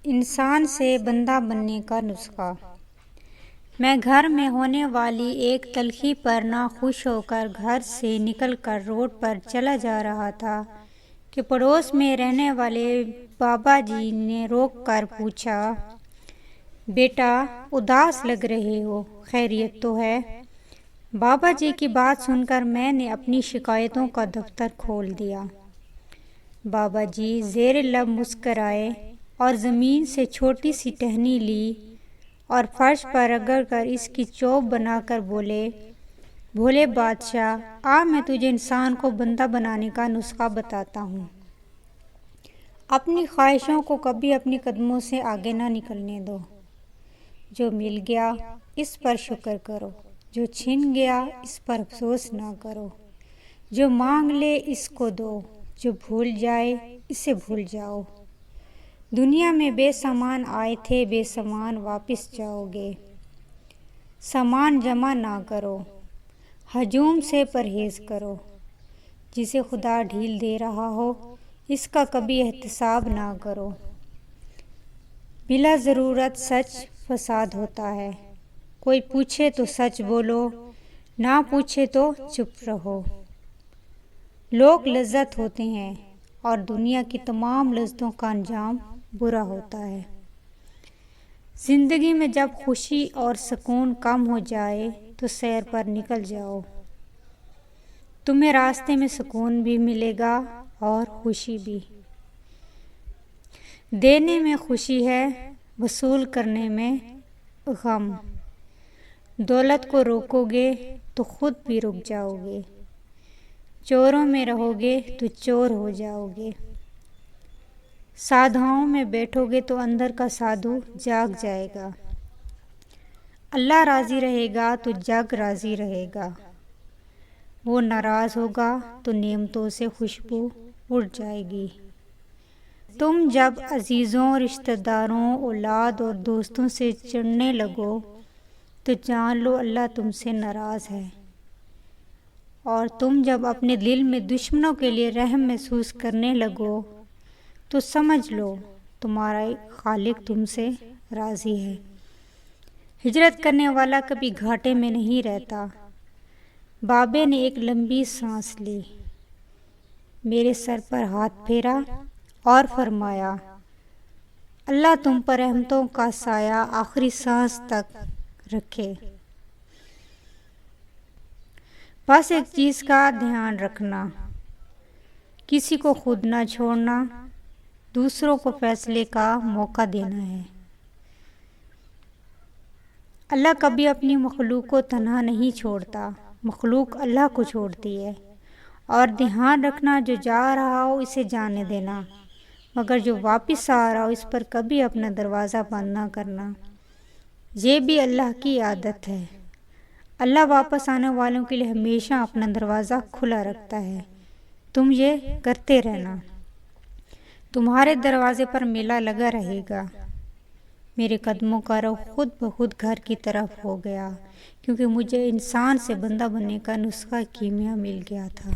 انسان سے بندہ بننے کا نسخہ۔ میں گھر میں ہونے والی ایک تلخی پر ناخوش ہو کر گھر سے نکل کر روڈ پر چلا جا رہا تھا کہ پڑوس میں رہنے والے بابا جی نے روک کر پوچھا، بیٹا اداس لگ رہے ہو، خیریت تو ہے؟ بابا جی کی بات سن کر میں نے اپنی شکایتوں کا دفتر کھول دیا۔ بابا جی زیر لب مسکرائے اور زمین سے چھوٹی سی ٹہنی لی اور فرش پر رگڑ کر اس کی چوب بنا کر بولے، بھولے بادشاہ، آ میں تجھے انسان کو بندہ بنانے کا نسخہ بتاتا ہوں۔ اپنی خواہشوں کو کبھی اپنے قدموں سے آگے نہ نکلنے دو۔ جو مل گیا اس پر شکر کرو، جو چھن گیا اس پر افسوس نہ کرو، جو مانگ لے اس کو دو، جو بھول جائے اسے بھول جاؤ۔ دنیا میں بے سامان آئے تھے، بے سامان واپس جاؤ گے۔ سامان جمع نہ کرو، ہجوم سے پرہیز کرو۔ جسے خدا ڈھیل دے رہا ہو اس کا کبھی احتساب نہ کرو۔ بلا ضرورت سچ فساد ہوتا ہے۔ کوئی پوچھے تو سچ بولو، نہ پوچھے تو چپ رہو۔ لوگ لذت ہوتے ہیں اور دنیا کی تمام لذتوں کا انجام برا ہوتا ہے۔ زندگی میں جب خوشی اور سکون کم ہو جائے تو سیر پر نکل جاؤ۔ تمہیں راستے میں سکون بھی ملے گا اور خوشی بھی۔ دینے میں خوشی ہے، وصول کرنے میں غم۔ دولت کو روکو گے تو خود بھی رک جاؤ گے۔ چوروں میں رہو گے تو چور ہو جاؤ گے۔ سادھاؤں میں بیٹھو گے تو اندر کا سادھو جاگ جائے گا۔ اللہ راضی رہے گا تو جگ راضی رہے گا۔ وہ ناراض ہوگا تو نعمتوں سے خوشبو اڑ جائے گی۔ تم جب عزیزوں، رشتہ داروں، اولاد اور دوستوں سے چڑھنے لگو تو جان لو اللہ تم سے ناراض ہے، اور تم جب اپنے دل میں دشمنوں کے لیے رحم محسوس کرنے لگو تو سمجھ لو تمہارا خالق تم سے راضی ہے۔ ہجرت کرنے والا کبھی گھاٹے میں نہیں رہتا۔ بابے نے ایک لمبی سانس لی، میرے سر پر ہاتھ پھیرا اور فرمایا، اللہ تم پر رحمتوں کا سایہ آخری سانس تک رکھے۔ بس ایک چیز کا دھیان رکھنا، کسی کو خود نہ چھوڑنا، دوسروں کو فیصلے کا موقع دینا ہے۔ اللہ کبھی اپنی مخلوق کو تنہا نہیں چھوڑتا، مخلوق اللہ کو چھوڑتی ہے۔ اور دھیان رکھنا، جو جا رہا ہو اسے جانے دینا، مگر جو واپس آ رہا ہو اس پر کبھی اپنا دروازہ بند نہ کرنا۔ یہ بھی اللہ کی عادت ہے۔ اللہ واپس آنے والوں کے لیے ہمیشہ اپنا دروازہ کھلا رکھتا ہے۔ تم یہ کرتے رہنا، تمہارے دروازے پر میلہ لگا رہے گا۔ میرے قدموں کا رخ خود بخود گھر کی طرف ہو گیا، کیونکہ مجھے انسان سے بندہ بننے کا نسخہ کیمیا مل گیا تھا۔